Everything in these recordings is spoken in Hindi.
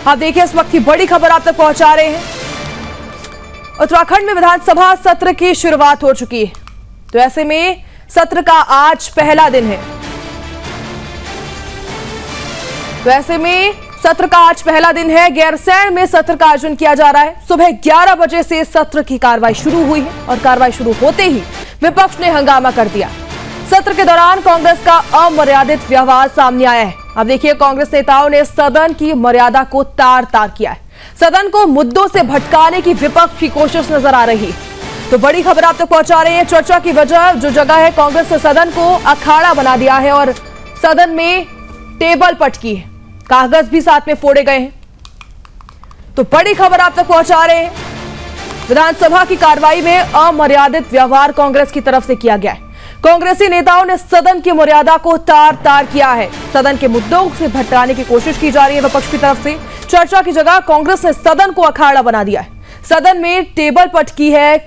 आप देखिए इस वक्त की बड़ी खबर आप तक पहुंचा रहे हैं। उत्तराखंड में विधानसभा सत्र की शुरुआत हो चुकी है, तो ऐसे में सत्र का आज पहला दिन है। गैरसैंण में सत्र का आयोजन किया जा रहा है। सुबह 11 बजे से सत्र की कार्रवाई शुरू हुई है और कार्रवाई शुरू होते ही विपक्ष ने हंगामा कर दिया। सत्र के दौरान कांग्रेस का अमर्यादित व्यवहार सामने आया है। अब देखिए कांग्रेस नेताओं ने सदन की मर्यादा को तार-तार किया है। सदन को मुद्दों से भटकाने की विपक्ष की कोशिश नजर आ रही है। तो बड़ी खबर आप तक पहुंचा रहे हैं। चर्चा की वजह जो जगह है, कांग्रेस ने सदन को अखाड़ा बना दिया है और सदन में टेबल पटकी है, कागज भी साथ में फोड़े गए हैं। तो बड़ी खबर आप तक पहुंचा रहे हैं। विधानसभा की कार्रवाई में अमर्यादित व्यवहार कांग्रेस की तरफ से किया गया है। कांग्रेसी नेताओं ने सदन की मर्यादा को तार-तार किया है। सदन के मुद्दों से भटकाने की कोशिश की जा रही है विपक्ष की तरफ से। चर्चा की जगह कांग्रेस ने सदन को अखाड़ा बना दिया है। सदन में टेबल पटकी है,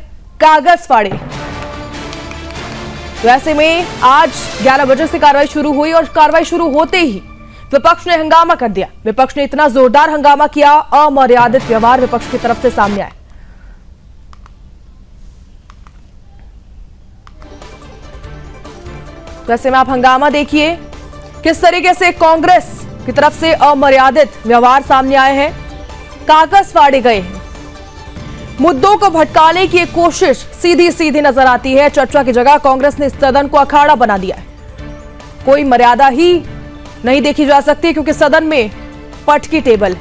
कागज फाड़े। तो ऐसे में आज 11 बजे से कार्रवाई शुरू हुई और कार्रवाई शुरू होते ही विपक्ष ने हंगामा कर दिया। विपक्ष ने इतना जोरदार हंगामा किया, अमर्यादित व्यवहार विपक्ष की तरफ से सामने आया। तो ऐसे में आप हंगामा देखिए किस तरीके से कांग्रेस की तरफ से अमर्यादित व्यवहार सामने आए हैं। कागज फाड़े गए हैं। मुद्दों को भटकाने की एक कोशिश सीधी नजर आती है। चर्चा की जगह कांग्रेस ने सदन को अखाड़ा बना दिया है। कोई मर्यादा ही नहीं देखी जा सकती क्योंकि सदन में पटकी टेबल।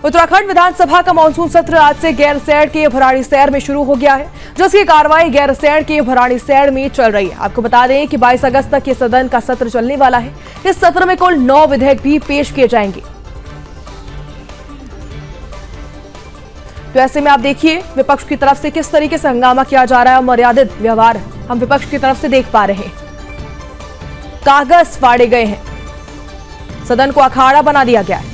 उत्तराखंड विधानसभा का मानसून सत्र आज से गैरसैंण के भराड़ीसैंण में शुरू हो गया है, जिसकी कार्रवाई गैरसैंण के भराड़ीसैंण में चल रही है। आपको बता दें कि 22 अगस्त तक ये सदन का सत्र चलने वाला है। इस सत्र में कुल 9 विधेयक भी पेश किए जाएंगे। तो ऐसे में आप देखिए विपक्ष की तरफ से किस तरीके से हंगामा किया जा रहा है। मर्यादित व्यवहार हम विपक्ष की तरफ से देख पा रहे हैं। कागज फाड़े गए हैं, सदन को अखाड़ा बना दिया गया है।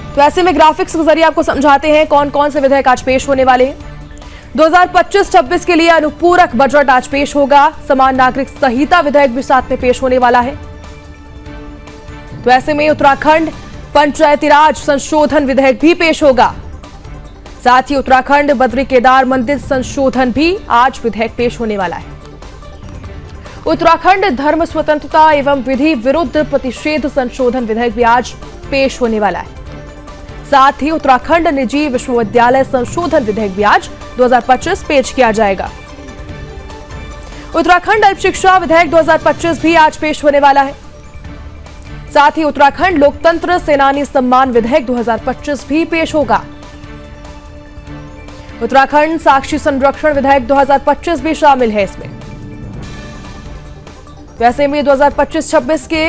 तो ऐसे में ग्राफिक्स के जरिए आपको समझाते हैं कौन कौन से विधेयक आज पेश होने वाले हैं। 2025-26 के लिए अनुपूरक बजट आज पेश होगा। समान नागरिक संहिता विधेयक भी साथ में पेश होने वाला है। तो ऐसे में उत्तराखंड पंचायती राज संशोधन विधेयक भी पेश होगा। साथ ही उत्तराखंड बद्री केदार मंदिर संशोधन भी आज विधेयक पेश होने वाला है। उत्तराखंड धर्म स्वतंत्रता एवं विधि विरुद्ध प्रतिषेध संशोधन विधेयक भी आज पेश होने वाला है। साथ ही उत्तराखंड निजी विश्वविद्यालय संशोधन विधेयक भी आज 2025 पेश किया जाएगा। उत्तराखंड अल्प शिक्षा विधेयक 2025 भी आज पेश होने वाला है। साथ ही उत्तराखंड लोकतंत्र सेनानी सम्मान विधेयक 2025 भी पेश होगा। उत्तराखंड साक्षी संरक्षण विधेयक 2025 भी शामिल है इसमें। वैसे में 2025-26 के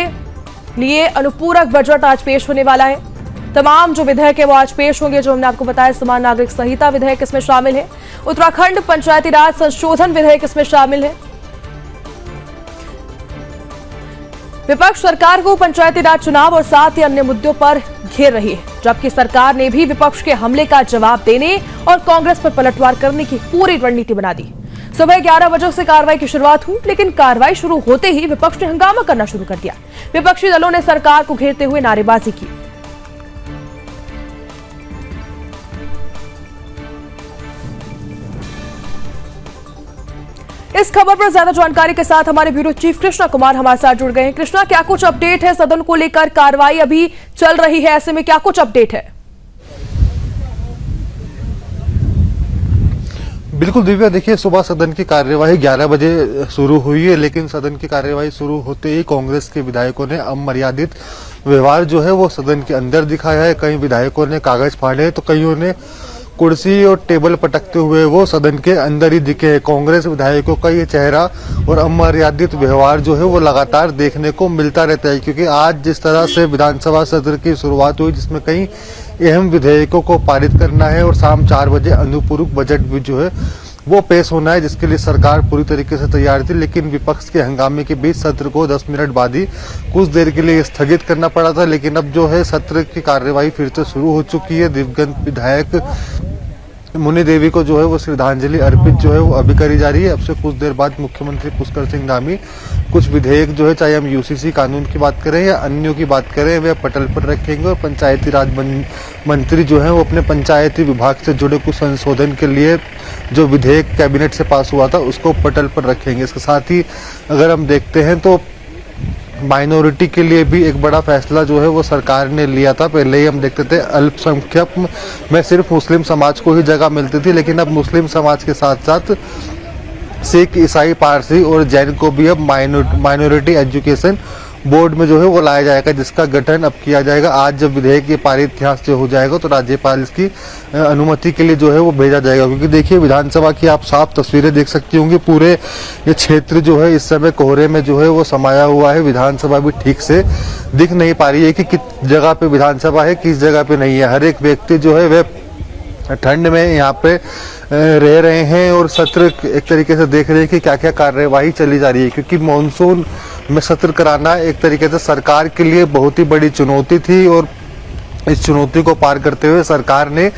लिए अनुपूरक बजट आज पेश होने वाला है। तमाम जो विधेयक है वो आज पेश होंगे, जो हमने आपको बताया। समान नागरिक संहिता विधेयक इसमें शामिल है। उत्तराखंड पंचायती राज संशोधन विधेयक इसमें शामिल है। विपक्ष सरकार को पंचायती राज चुनाव और साथ ही अन्य मुद्दों पर घेर रही है, जबकि सरकार ने भी विपक्ष के हमले का जवाब देने और कांग्रेस पर पलटवार करने की पूरी रणनीति बना दी। सुबह 11 बजे से कार्रवाई की शुरुआत हुई, लेकिन कार्रवाई शुरू होते ही विपक्ष ने हंगामा करना शुरू कर दिया। विपक्षी दलों ने सरकार को घेरते हुए नारेबाजी की। इस खबर पर ज्यादा जानकारी के साथ हमारे ब्यूरो चीफ कृष्णा कुमार हमारे साथ जुड़ गए हैं। कृष्णा, क्या कुछ अपडेट है? सदन को लेकर कार्रवाई अभी चल रही है, ऐसे में क्या कुछ अपडेट है? बिल्कुल दिव्या, देखिए सुबह सदन की कार्यवाही 11 बजे शुरू हुई है, लेकिन सदन की कार्यवाही शुरू होते ही कांग्रेस के विधायकों ने अमर्यादित व्यवहार जो है वो सदन के अंदर दिखाया है। कई विधायकों ने कागज फाड़े तो कईयों ने कुर्सी और टेबल पटकते हुए वो सदन के अंदर ही दिखे। कांग्रेस विधायकों का ये चेहरा और अमर्यादित व्यवहार जो है वो लगातार देखने को मिलता रहता है, क्योंकि आज जिस तरह से विधानसभा सत्र की शुरुआत हुई, जिसमें कई अहम विधेयकों को पारित करना है और शाम 4 बजे अनुपूरक बजट भी जो है वो पेश होना है, जिसके लिए सरकार पूरी तरीके से तैयार थी। लेकिन विपक्ष के हंगामे के बीच सत्र को 10 मिनट बाद ही कुछ देर के लिए स्थगित करना पड़ा था। लेकिन अब जो है सत्र की कार्यवाही फिर से शुरू हो चुकी है। दिवंगत विधायक मुनि देवी को जो है वो श्रद्धांजलि अर्पित जो है वो अभी करी जा रही है। अब से कुछ देर बाद मुख्यमंत्री पुष्कर सिंह धामी कुछ विधेयक जो है, चाहे हम यूसीसी कानून की बात करें या अन्यों की बात करें, वे पटल पर रखेंगे और पंचायती राज मंत्री जो है वो अपने पंचायती विभाग से जुड़े कुछ संशोधन के लिए जो विधेयक कैबिनेट से पास हुआ था उसको पटल पर रखेंगे। इसके साथ ही अगर हम देखते हैं तो माइनॉरिटी के लिए भी एक बड़ा फैसला जो है वो सरकार ने लिया था। पहले ही हम देखते थे अल्पसंख्यक में सिर्फ मुस्लिम समाज को ही जगह मिलती थी, लेकिन अब मुस्लिम समाज के साथ साथ सिख, ईसाई, पारसी और जैन को भी अब माइनॉरिटी एजुकेशन बोर्ड में जो है वो लाया जाएगा, जिसका गठन अब किया जाएगा। आज जब विधेयक ये पारित यहाँ से हो जाएगा तो राज्यपाल इसकी अनुमति के लिए जो है वो भेजा जाएगा। क्योंकि देखिए विधानसभा की आप साफ तस्वीरें देख सकती होंगी, पूरे ये क्षेत्र जो है इस समय कोहरे में जो है वो समाया हुआ है। विधानसभा भी ठीक से दिख नहीं पा रही है कि किस जगह पे विधानसभा है, किस जगह पे नहीं है। हर एक व्यक्ति जो है वह ठंड में यहाँ पे रह रहे हैं और सत्र एक तरीके से देख रहे हैं कि क्या क्या कार्यवाही चली जा रही है। क्योंकि मॉनसून में सत्र कराना एक तरीके से सरकार के लिए बहुत ही बड़ी चुनौती थी और इस चुनौती को पार करते हुए सरकार ने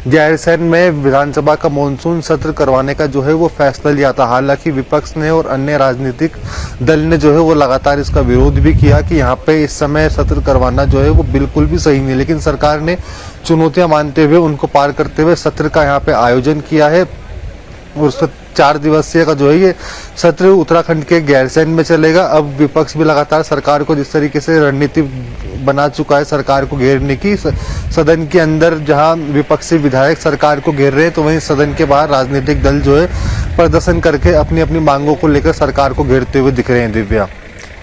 गैरसैंण में विधानसभा का मॉनसून सत्र करवाने का जो है वो फैसला लिया था। हालांकि विपक्ष ने और अन्य राजनीतिक दल ने जो है वो लगातार इसका विरोध भी किया कि यहाँ पे इस समय सत्र करवाना जो है वो बिल्कुल भी सही नहीं, लेकिन सरकार ने चुनौतियां मानते हुए उनको पार करते हुए सत्र का यहाँ पे आयोजन किया है। और 4 दिवसीय का जो है ये सत्र उत्तराखंड के गैरसैंण में चलेगा। अब विपक्ष भी लगातार सरकार को जिस तरीके से रणनीति बना चुका है सरकार को घेरने की, सदन के अंदर जहां विपक्षी विधायक सरकार को घेर रहे हैं तो वहीं सदन के बाहर राजनीतिक दल जो है प्रदर्शन करके अपनी अपनी मांगों को लेकर सरकार को घेरते हुए दिख रहे हैं। दिव्या,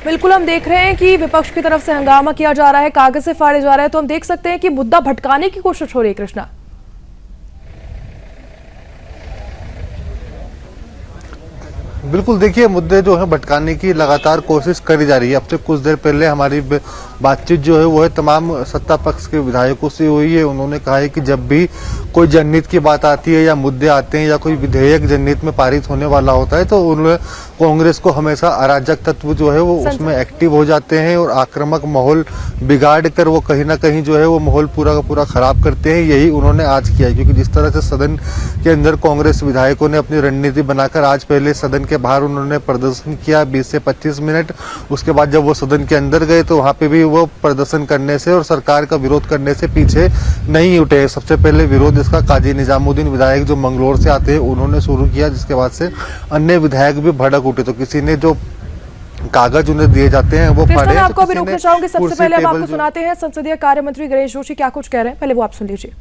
बिल्कुल हम देख रहे हैं कि विपक्ष की तरफ से हंगामा किया जा रहा है, कागज से फाड़े जा रहे हैं, तो हम देख सकते हैं कि मुद्दा भटकाने की कोशिश हो रही है। कृष्णा, बिल्कुल देखिए मुद्दे जो है भटकाने की लगातार कोशिश करी जा रही है। अब से कुछ देर पहले हमारी बातचीत जो है वो है तमाम सत्ता पक्ष के विधायकों से हुई है। उन्होंने कहा है कि जब भी कोई जनहित की बात आती है या मुद्दे आते हैं या कोई विधेयक जनहित में पारित होने वाला होता है तो उन कांग्रेस को हमेशा अराजक तत्व जो है वो उसमें एक्टिव हो जाते हैं और आक्रामक माहौल बिगाड़ कर वो कहीं ना कहीं जो है वो माहौल पूरा का पूरा खराब करते हैं। यही उन्होंने आज किया है, क्योंकि जिस तरह से सदन के अंदर कांग्रेस विधायकों ने अपनी रणनीति बनाकर आज पहले सदन के बाहर उन्होंने प्रदर्शन किया 20 से 25 मिनट। उसके बाद जब वो सदन के अंदर गए तो वहां पे भी वो प्रदर्शन करने से और सरकार का विरोध करने से पीछे नहीं उठे। सबसे पहले विरोध इसका काजी निजामुद्दीन विधायक जो मंगलोर से आते हैं उन्होंने शुरू किया, जिसके बाद से अन्य विधायक भी भड़क उठे। तो किसी ने जो कागज उन्हें दिए जाते हैं वो फाड़े। मैं आपको अभी रोकना चाहूंगी। सबसे पहले हम आपको सुनाते हैं संसदीय कार्य मंत्री गणेश जोशी क्या कुछ कह रहे हैं, पहले वो आप सुन लीजिए।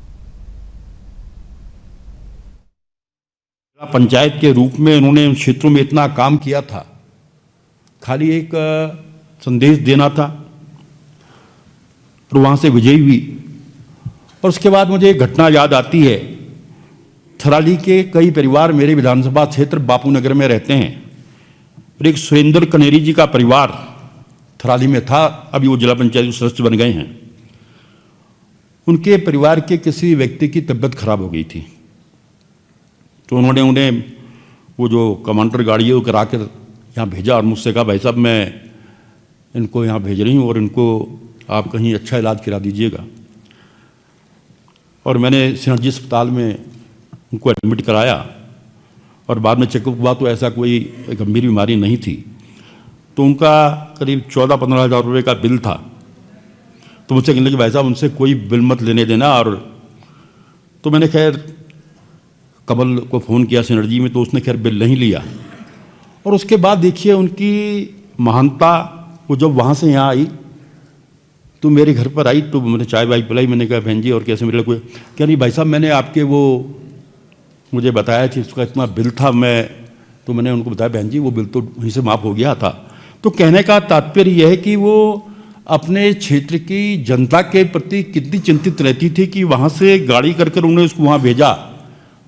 पंचायत के रूप में उन्होंने उन क्षेत्रों में इतना काम किया था, खाली एक संदेश देना था और वहाँ से विजयी हुई। और उसके बाद मुझे एक घटना याद आती है। थराली के कई परिवार मेरे विधानसभा क्षेत्र बापू नगर में रहते हैं और एक सुरेंद्र कनेरी जी का परिवार थराली में था, अभी वो जिला पंचायत सदस्य बन गए हैं। उनके परिवार के किसी व्यक्ति की तबीयत खराब हो गई थी, तो उन्होंने उन्हें वो जो कमांडर गाड़ी है वो करा कर यहाँ भेजा और मुझसे कहा भाई साहब मैं इनको यहाँ भेज रही हूँ और इनको आप कहीं अच्छा इलाज करा दीजिएगा। और मैंने सिनर्जी अस्पताल में उनको एडमिट कराया और बाद में चेकअप हुआ तो ऐसा कोई गंभीर बीमारी नहीं थी। तो उनका करीब 14-15 हज़ार रुपये का बिल था। तो मुझसे कहने लगे भाई साहब उनसे कोई बिल मत लेने देना। और तो मैंने खैर कमल को फ़ोन किया सिनर्जी में, तो उसने खैर बिल नहीं लिया। और उसके बाद देखिए उनकी महानता, वो जब वहाँ से यहाँ आई तो मेरे घर पर आई तो मैंने चाय वाय पिलाई। मैंने कहा बहन जी और कैसे मेरे को क्या नहीं भाई साहब मैंने आपके वो मुझे बताया कि उसका इतना बिल था, तो मैंने उनको बताया बहन जी वो बिल तो वहीं से माफ़ हो गया था। तो कहने का तात्पर्य यह है कि वो अपने क्षेत्र की जनता के प्रति कितनी चिंतित रहती थी कि वहाँ से गाड़ी कर कर उन्होंने उसको वहाँ भेजा,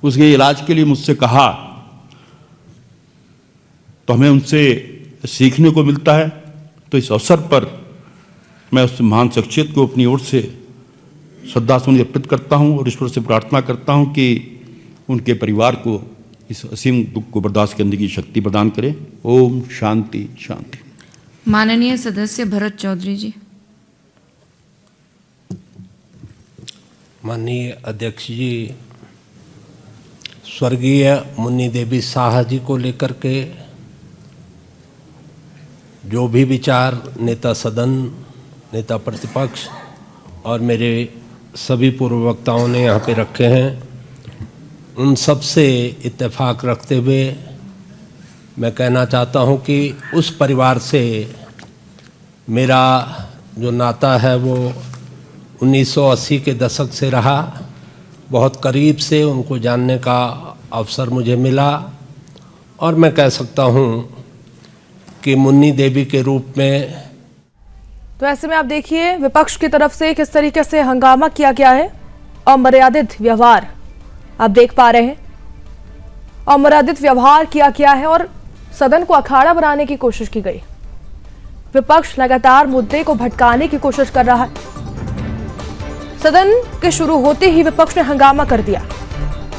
उसके इलाज के लिए मुझसे कहा। तो हमें उनसे सीखने को मिलता है। तो इस अवसर पर मैं उस महान शख्सियत को अपनी ओर से श्रद्धासुमन अर्पित करता हूँ और ईश्वर से प्रार्थना करता हूँ कि उनके परिवार को इस असीम दुख को बर्दाश्त करने की शक्ति प्रदान करे। ओम शांति शांति। माननीय सदस्य भरत चौधरी जी। माननीय अध्यक्ष जी, स्वर्गीय मुन्नी देवी शाह जी को लेकर के जो भी विचार नेता सदन, नेता प्रतिपक्ष और मेरे सभी पूर्व वक्ताओं ने यहाँ पे रखे हैं, उन सब से इत्तेफाक रखते हुए मैं कहना चाहता हूँ कि उस परिवार से मेरा जो नाता है वो 1980 के दशक से रहा। बहुत करीब से उनको जानने का अवसर मुझे मिला और मैं कह सकता हूँ कि मुन्नी देवी के रूप में। तो ऐसे में आप देखिए विपक्ष की तरफ से किस तरीके से हंगामा किया गया है। अमर्यादित व्यवहार आप देख पा रहे हैं, अमर्यादित व्यवहार किया गया है और सदन को अखाड़ा बनाने की कोशिश की गई। विपक्ष लगातार मुद्दे को भटकाने की कोशिश कर रहा है। सदन के शुरू होते ही विपक्ष ने हंगामा कर दिया।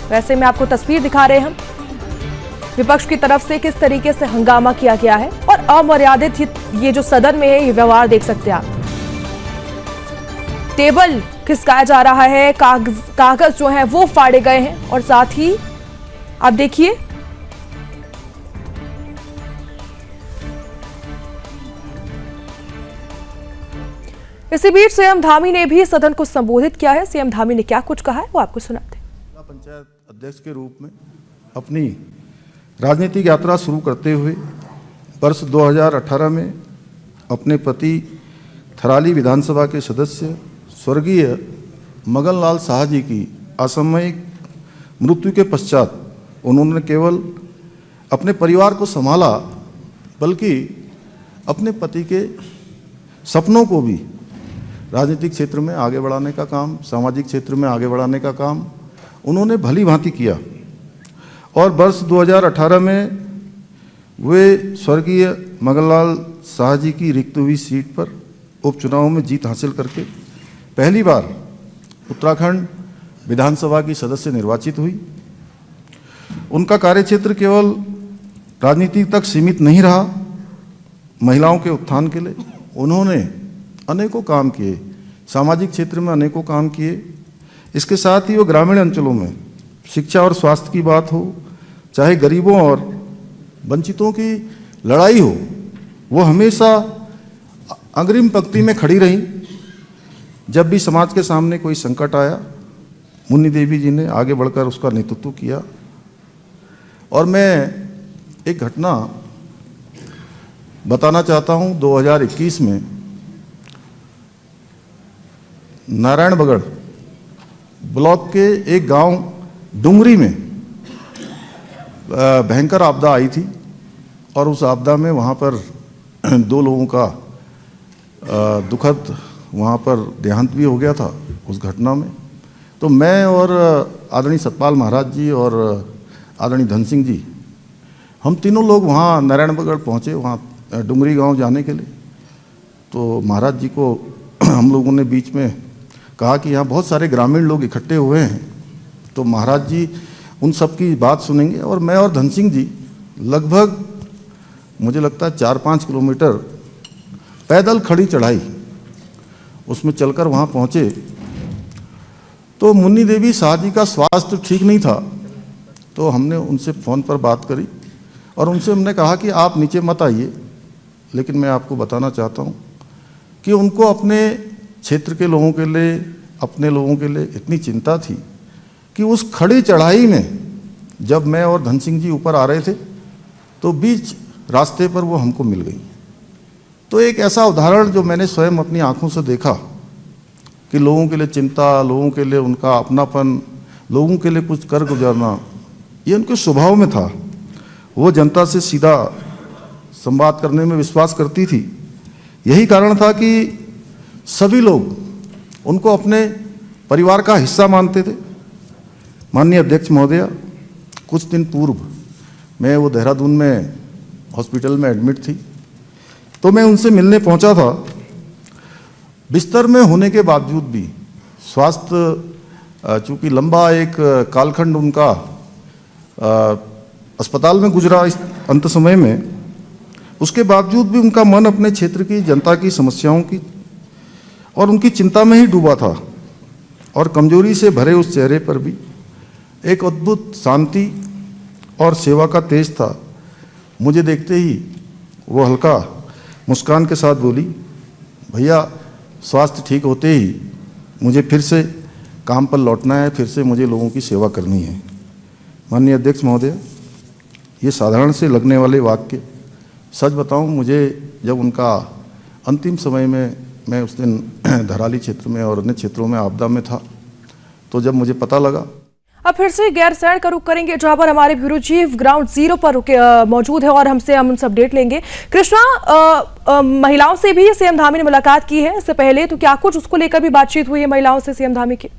वैसे में आपको तस्वीर दिखा रहे हैं हम, विपक्ष की तरफ से किस तरीके से हंगामा किया गया है और अमर्यादित ये जो सदन में है ये व्यवहार देख सकते हैं आप। टेबल खिसकाया जा रहा है, कागज जो है वो फाड़े गए हैं और साथ ही आप देखिए इसी बीच सीएम धामी ने भी सदन को संबोधित किया है। सीएम धामी ने क्या कुछ कहा है वो आपको सुनाते हैं। जिला पंचायत अध्यक्ष के रूप में अपनी राजनीतिक यात्रा शुरू करते हुए वर्ष 2018 में अपने पति थराली विधानसभा के सदस्य स्वर्गीय मगन लाल शाह जी की असामयिक मृत्यु के पश्चात उन्होंने केवल अपने परिवार को संभाला बल्कि अपने पति के सपनों को भी राजनीतिक क्षेत्र में आगे बढ़ाने का काम, सामाजिक क्षेत्र में आगे बढ़ाने का काम उन्होंने भली भांति किया। और वर्ष 2018 में वे स्वर्गीय मगनलाल शाह जी की रिक्त हुई सीट पर उपचुनाव में जीत हासिल करके पहली बार उत्तराखंड विधानसभा की सदस्य निर्वाचित हुई। उनका कार्यक्षेत्र केवल राजनीति तक सीमित नहीं रहा। महिलाओं के उत्थान के लिए उन्होंने अनेकों काम किए, सामाजिक क्षेत्र में अनेकों काम किए। इसके साथ ही वो ग्रामीण अंचलों में शिक्षा और स्वास्थ्य की बात हो, चाहे गरीबों और वंचितों की लड़ाई हो, वो हमेशा अग्रिम पंक्ति में खड़ी रहीं। जब भी समाज के सामने कोई संकट आया, मुन्नी देवी जी ने आगे बढ़कर उसका नेतृत्व किया। और मैं एक घटना बताना चाहता हूं। 2021 में नारायणबगड़ ब्लॉक के एक गांव डुंगरी में भयंकर आपदा आई थी और उस आपदा में वहां पर 2 लोगों का दुखद वहां पर देहांत भी हो गया था उस घटना में। तो मैं और आदरणीय सतपाल महाराज जी और आदरणीय धन सिंह जी, हम तीनों लोग वहाँ नारायणबगढ़ पहुँचे, वहाँ डुंगरी गांव जाने के लिए। तो महाराज जी को हम लोगों ने बीच में कहा कि यहाँ बहुत सारे ग्रामीण लोग इकट्ठे हुए हैं, तो महाराज जी उन सब की बात सुनेंगे। और मैं और धन सिंह जी लगभग मुझे लगता है 4-5 किलोमीटर पैदल खड़ी चढ़ाई उसमें चलकर वहाँ पहुँचे। तो मुन्नी देवी शाह जी का स्वास्थ्य ठीक नहीं था, तो हमने उनसे फ़ोन पर बात करी और उनसे हमने कहा कि आप नीचे मत आइए, लेकिन मैं आपको बताना चाहता हूँ कि उनको अपने क्षेत्र के लोगों के लिए, अपने लोगों के लिए इतनी चिंता थी कि उस खड़ी चढ़ाई में जब मैं और धन सिंह जी ऊपर आ रहे थे तो बीच रास्ते पर वो हमको मिल गई। तो एक ऐसा उदाहरण जो मैंने स्वयं अपनी आंखों से देखा कि लोगों के लिए चिंता, लोगों के लिए उनका अपनापन, लोगों के लिए कुछ कर गुजरना, ये उनके स्वभाव में था। वो जनता से सीधा संवाद करने में विश्वास करती थी। यही कारण था कि सभी लोग उनको अपने परिवार का हिस्सा मानते थे। माननीय अध्यक्ष महोदया, कुछ दिन पूर्व मैं वो देहरादून में हॉस्पिटल में एडमिट थी, तो मैं उनसे मिलने पहुंचा था। बिस्तर में होने के बावजूद भी स्वास्थ्य चूँकि लंबा एक कालखंड उनका अस्पताल में गुजरा इस अंत समय में, उसके बावजूद भी उनका मन अपने क्षेत्र की जनता की समस्याओं की और उनकी चिंता में ही डूबा था। और कमजोरी से भरे उस चेहरे पर भी एक अद्भुत शांति और सेवा का तेज था। मुझे देखते ही वो हल्का मुस्कान के साथ बोली, भैया स्वास्थ्य ठीक होते ही मुझे फिर से काम पर लौटना है, फिर से मुझे लोगों की सेवा करनी है। माननीय अध्यक्ष महोदय, ये साधारण से लगने वाले वाक्य, सच बताऊं, मुझे जब उनका अंतिम समय में, मैं उस दिन धराली क्षेत्र में और अन्य क्षेत्रों में आपदा में था, तो जब मुझे पता लगा। अब फिर से गैरसैंण का रुख करेंगे, जहां पर हमारे ब्यूरो चीफ ग्राउंड जीरो पर मौजूद है और हम उनसे अपडेट लेंगे। कृष्णा, महिलाओं से भी सीएम धामी ने मुलाकात की है इससे पहले, तो क्या कुछ उसको लेकर भी बातचीत हुई है महिलाओं से सीएम धामी की?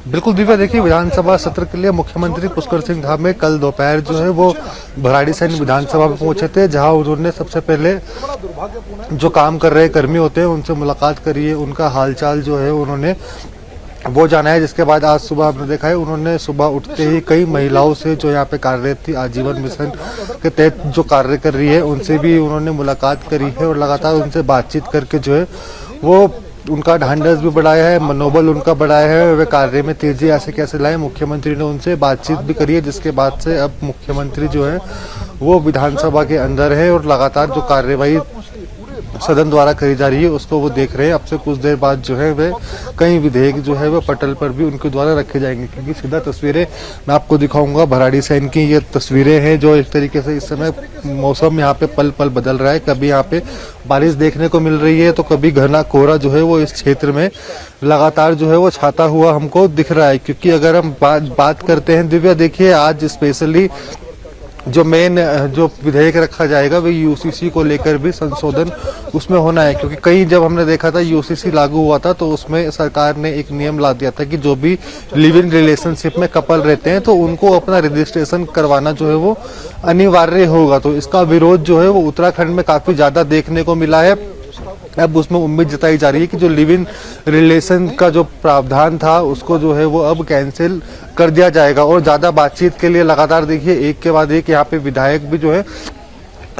बिल्कुल दिव्या, देखिए विधानसभा सत्र के लिए मुख्यमंत्री पुष्कर सिंह धामी कल दोपहर जो है वो भराड़ीसैंण विधानसभा में पहुंचे थे, जहां उन्होंने सबसे पहले जो काम कर रहे कर्मी होते हैं उनसे मुलाकात करी है, उनका हालचाल जो है उन्होंने वो जाना है। जिसके बाद आज सुबह आपने देखा है, उन्होंने सुबह उठते ही कई महिलाओं से जो यहाँ पे कार्यरत थी आजीवन मिशन के तहत जो कार्य कर रही है, उनसे भी उन्होंने मुलाकात करी है और लगातार उनसे बातचीत करके जो है वो उनका ढांढस भी बढ़ाया है, मनोबल उनका बढ़ाया है, वे कार्य में तेजी ऐसे कैसे लाए। मुख्यमंत्री ने उनसे बातचीत भी करी है, जिसके बाद से अब मुख्यमंत्री जो है वो विधानसभा के अंदर है और लगातार जो कार्यवाही सदन द्वारा करी जा रही है उसको वो देख रहे हैं। अब से कुछ देर बाद जो है वे कई विधेयक जो है वो पटल पर भी उनके द्वारा रखे जाएंगे, क्योंकि सीधा तस्वीरें मैं आपको दिखाऊंगा। भराड़ीसैंण की ये तस्वीरें हैं जो एक तरीके से इस समय मौसम यहाँ पे पल पल बदल रहा है, कभी यहाँ पे बारिश देखने को मिल रही है तो कभी घना कोहरा जो है वो इस क्षेत्र में लगातार जो है वो छाता हुआ हमको दिख रहा है। क्योंकि अगर हम बात करते हैं दिव्या, देखिए आज स्पेशली जो मेन जो विधेयक रखा जाएगा वो यूसीसी को लेकर भी संशोधन उसमें होना है, क्योंकि कई जब हमने देखा था यूसीसी लागू हुआ था तो उसमें सरकार ने एक नियम ला दिया था कि जो भी लिव इन रिलेशनशिप में कपल रहते हैं तो उनको अपना रजिस्ट्रेशन करवाना जो है वो अनिवार्य होगा। तो इसका विरोध जो है वो उत्तराखंड में काफी ज्यादा देखने को मिला है। अब उसमें उम्मीद जताई जा रही है कि जो लिव इन रिलेशन का जो प्रावधान था उसको जो है वो अब कैंसिल कर दिया जाएगा। और ज्यादा बातचीत के लिए लगातार देखिए एक के बाद एक यहाँ पे विधायक भी जो है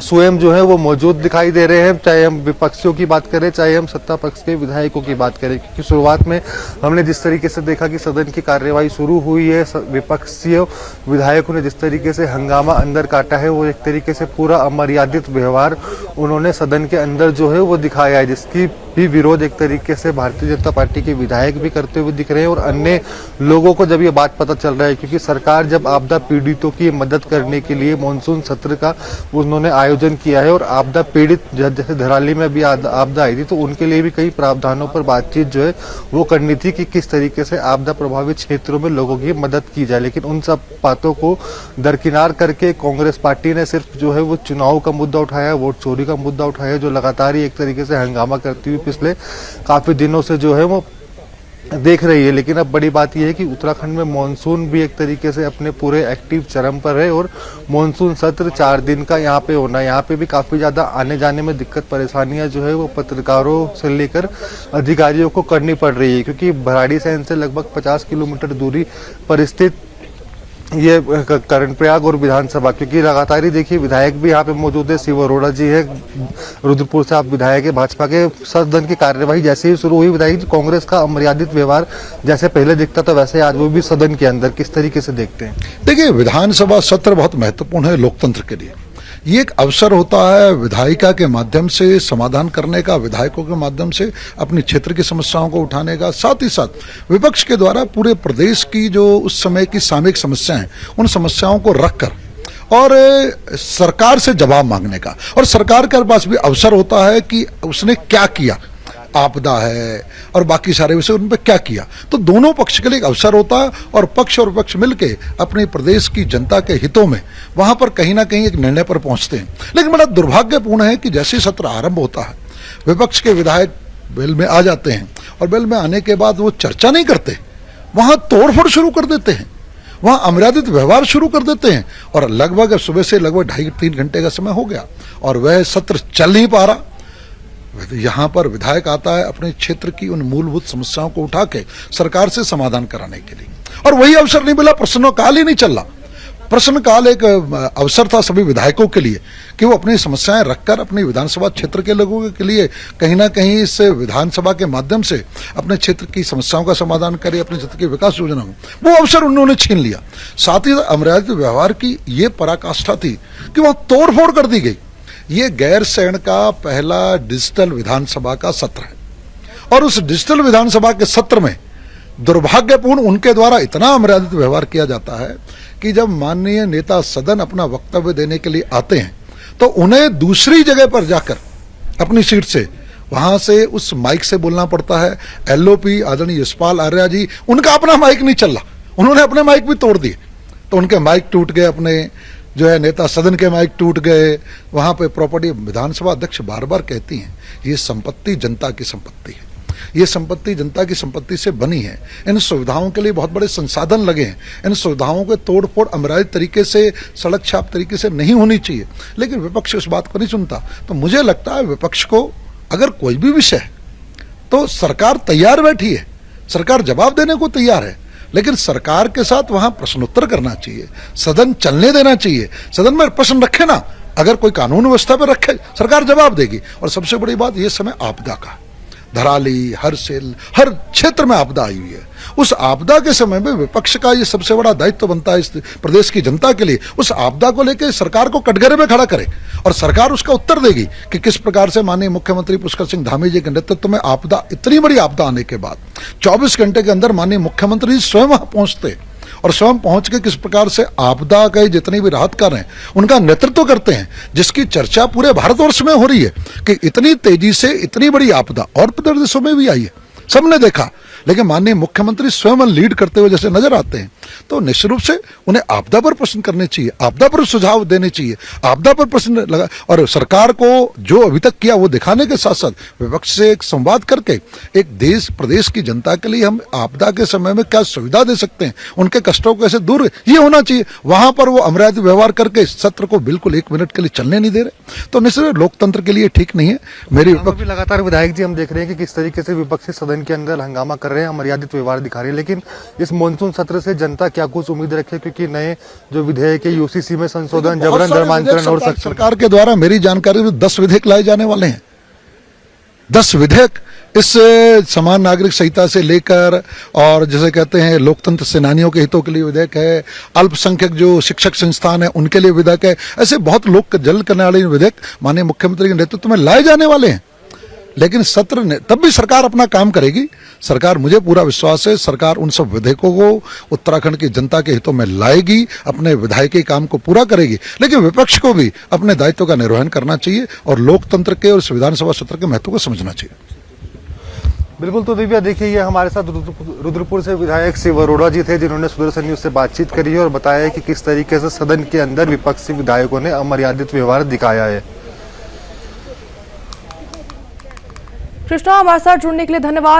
स्वयं जो है वो मौजूद दिखाई दे रहे हैं, चाहे हम विपक्षियों की बात करें चाहे हम सत्ता पक्ष के विधायकों की बात करें। क्योंकि शुरुआत में हमने जिस तरीके से देखा कि सदन की कार्यवाही शुरू हुई है, विपक्षी विधायकों ने जिस तरीके से हंगामा अंदर काटा है, वो एक तरीके से पूरा अमर्यादित व्यवहार उन्होंने सदन के अंदर जो है वो दिखाया है, जिसकी भी विरोध एक तरीके से भारतीय जनता पार्टी के विधायक भी करते हुए दिख रहे हैं और अन्य लोगों को जब ये बात पता चल रहा है। क्योंकि सरकार जब आपदा पीड़ितों की मदद करने के लिए मानसून सत्र का उन्होंने आयोजन किया है और आपदा पीड़ित जैसे धराली में भी आपदा आई थी तो उनके लिए भी कई प्रावधानों पर बातचीत जो है वो करनी थी कि किस तरीके से आपदा प्रभावित क्षेत्रों में लोगों की मदद की जाए। लेकिन उन सब बातों को दरकिनार करके कांग्रेस पार्टी ने सिर्फ जो है वो चुनाव का मुद्दा उठाया, वोट चोरी का मुद्दा उठाया, जो लगातार ही एक तरीके से हंगामा करती हुई पिछले काफी दिनों से जो है वो देख रही है। लेकिन अब बड़ी बात यह है कि उत्तराखंड में मॉनसून भी एक तरीके से अपने पूरे एक्टिव चरम पर है और मॉनसून सत्र 4 दिन का यहाँ पे होना है। यहाँ पे भी काफी ज्यादा आने जाने में दिक्कत परेशानियां जो है वो पत्रकारों से लेकर अधिकारियों को करनी पड़ रही है, क्योंकि भराड़ीसैंण से लगभग 50 किलोमीटर दूरी पर स्थित ये कर्णप्रयाग और विधानसभा, क्योंकि लगातार ही देखिए विधायक भी यहाँ पे मौजूद है, शिव अरोड़ा जी है, रुद्रपुर से आप विधायक है भाजपा के। सदन की कार्यवाही जैसे ही शुरू हुई, विधायक जी कांग्रेस का अमर्यादित व्यवहार जैसे पहले दिखता था वैसे आज वो भी सदन के अंदर किस तरीके से देखते हैं? देखिए, विधानसभा सत्र बहुत महत्वपूर्ण है लोकतंत्र के लिए। ये एक अवसर होता है विधायिका के माध्यम से समाधान करने का, विधायकों के माध्यम से अपने क्षेत्र की समस्याओं को उठाने का, साथ ही साथ विपक्ष के द्वारा पूरे प्रदेश की जो उस समय की सामयिक समस्याएं उन समस्याओं को रखकर और सरकार से जवाब मांगने का, और सरकार के पास भी अवसर होता है कि उसने क्या किया, आपदा है और बाकी सारे विषय उन पर क्या किया। तो दोनों पक्ष के लिए एक अवसर होता है और पक्ष और विपक्ष मिलके अपने प्रदेश की जनता के हितों में वहां पर कहीं ना कहीं एक निर्णय पर पहुंचते हैं। लेकिन बड़ा दुर्भाग्यपूर्ण है कि जैसे सत्र आरंभ होता है विपक्ष के विधायक वेल में आ जाते हैं और वेल में आने के बाद वो चर्चा नहीं करते, वहां तोड़फोड़ शुरू कर देते हैं, वहां अमर्यादित व्यवहार शुरू कर देते हैं और लगभग सुबह से लगभग 2.5-3 घंटे का समय हो गया और वह सत्र चल नहीं पा रहा। यहाँ पर विधायक आता है अपने क्षेत्र की उन मूलभूत समस्याओं को उठा के सरकार से समाधान कराने के लिए, और वही अवसर नहीं मिला, प्रश्नकाल ही नहीं चल रहा। प्रश्नकाल एक अवसर था सभी विधायकों के लिए कि वो अपनी समस्याएं रखकर अपनी विधानसभा क्षेत्र के लोगों के लिए कहीं ना कहीं इस विधानसभा के माध्यम से अपने क्षेत्र की समस्याओं का समाधान करें, अपने क्षेत्र की विकास योजना में। वो अवसर उन्होंने छीन लिया। साथ ही अमर्यादित व्यवहार की ये पराकाष्ठा थी कि वहां तोड़फोड़ कर दी गई। ये गैरसैंण का पहला डिजिटल विधानसभा का सत्र है और उस डिजिटल विधानसभा के सत्र में दुर्भाग्यपूर्ण उनके द्वारा इतना अमर्यादित व्यवहार किया जाता है कि जब माननीय नेता सदन अपना वक्तव्य देने के लिए आते हैं तो उन्हें दूसरी जगह पर जाकर अपनी सीट से वहां से उस माइक से बोलना पड़ता है। एलओपी आदरणीय यशपाल आर्या जी, उनका अपना माइक नहीं चल रहा, उन्होंने अपने माइक भी तोड़ दिए, तो उनके माइक टूट गए, अपने जो है नेता सदन के माइक टूट गए। वहां पे प्रॉपर्टी, विधानसभा अध्यक्ष बार बार कहती हैं ये संपत्ति जनता की संपत्ति है, ये संपत्ति जनता की संपत्ति से बनी है, इन सुविधाओं के लिए बहुत बड़े संसाधन लगे हैं, इन सुविधाओं के तोड़फोड़ अमर्यादित तरीके से, सड़क छाप तरीके से नहीं होनी चाहिए। लेकिन विपक्ष उस बात को नहीं सुनता। तो मुझे लगता है विपक्ष को अगर कोई भी विषय है तो सरकार तैयार बैठी है, सरकार जवाब देने को तैयार है, लेकिन सरकार के साथ वहां प्रश्नोत्तर करना चाहिए, सदन चलने देना चाहिए, सदन में प्रश्न रखे ना, अगर कोई कानून व्यवस्था पर रखे सरकार जवाब देगी। और सबसे बड़ी बात, ये समय आपदा का, धराली, हरसिल, हर क्षेत्र में आपदा आई हुई है। उस आपदा के समय में विपक्ष का ये सबसे बड़ा दायित्व बनता है इस प्रदेश की जनता के लिए, उस आपदा को लेकर सरकार को कटघरे में खड़ा करे और सरकार उसका उत्तर देगी कि किस प्रकार से माननीय मुख्यमंत्री पुष्कर सिंह धामी जी के नेतृत्व में आपदा, इतनी बड़ी आपदा आने के बाद 24 घंटे के अंदर माननीय मुख्यमंत्री स्वयं वहां पहुंचते और स्वयं पहुंच के किस प्रकार से आपदा के जितनी भी राहत कार्य हैं उनका नेतृत्व करते हैं, जिसकी चर्चा पूरे भारतवर्ष में हो रही है कि इतनी तेजी से इतनी बड़ी आपदा और प्रदेशों में भी आई है, सबने देखा, लेकिन माननीय मुख्यमंत्री स्वयं लीड करते हुए जैसे नजर आते हैं, तो निश्चित रूप से उन्हें आपदा पर प्रश्न करने चाहिए, आपदा पर सुझाव देने चाहिए, आपदा पर प्रश्न लगा और सरकार को जो अभी तक किया वो दिखाने के साथ साथ विपक्ष से एक संवाद करके एक देश प्रदेश की जनता के लिए हम आपदा के समय में क्या सुविधा दे सकते हैं, उनके कष्टों को कैसे दूर, ये होना चाहिए। वहां पर वो अमर्यादित व्यवहार करके सत्र को बिल्कुल 1 मिनट के लिए चलने नहीं दे रहे, तो निश्चित लोकतंत्र के लिए ठीक नहीं है। मेरी विपक्ष लगातार विधायक जी हम देख रहे हैं कि किस तरीके से विपक्षी सदन के अंदर हंगामा कर रहे हैं, अमर्यादित व्यवहार दिखा रहे हैं, लेकिन इस मानसून सत्र से जनता क्या कुछ उम्मीद रखे, क्योंकि नए जो विधेयक है यूसीसी में संशोधन, जबरन धर्मांतरण और सरकार के द्वारा मेरी जानकारी में 10 विधेयक लाए जाने वाले हैं। 10 विधेयक इस समान नागरिक संहिता से लेकर और जैसे कहते हैं लोकतंत्र सेनानियों के हितों के लिए विधेयक है, अल्पसंख्यक जो शिक्षक संस्थान है उनके लिए विधेयक है, ऐसे बहुत लोक जल कल्याण विधेयक माननीय मुख्यमंत्री के नेतृत्व में लाए जाने वाले हैं। लेकिन सत्र ने तब भी सरकार अपना काम करेगी। सरकार, मुझे पूरा विश्वास है, सरकार उन सब विधेयकों को उत्तराखंड की जनता के हितों में लाएगी, अपने विधायकी काम को पूरा करेगी, लेकिन विपक्ष को भी अपने दायित्व का निर्वहन करना चाहिए और लोकतंत्र के और इस विधानसभा सत्र के महत्व को समझना चाहिए। बिल्कुल। तो दिव्या देखिए, ये हमारे साथ रुद्रपुर से विधायक शिव अरोड़ा जी थे, जिन्होंने सुदर्शन न्यूज से बातचीत करी है और बताया कि किस तरीके से सदन के अंदर विपक्षी विधायकों ने अमर्यादित व्यवहार दिखाया है। कृष्णा, हमारे साथ जुड़ने के लिए धन्यवाद।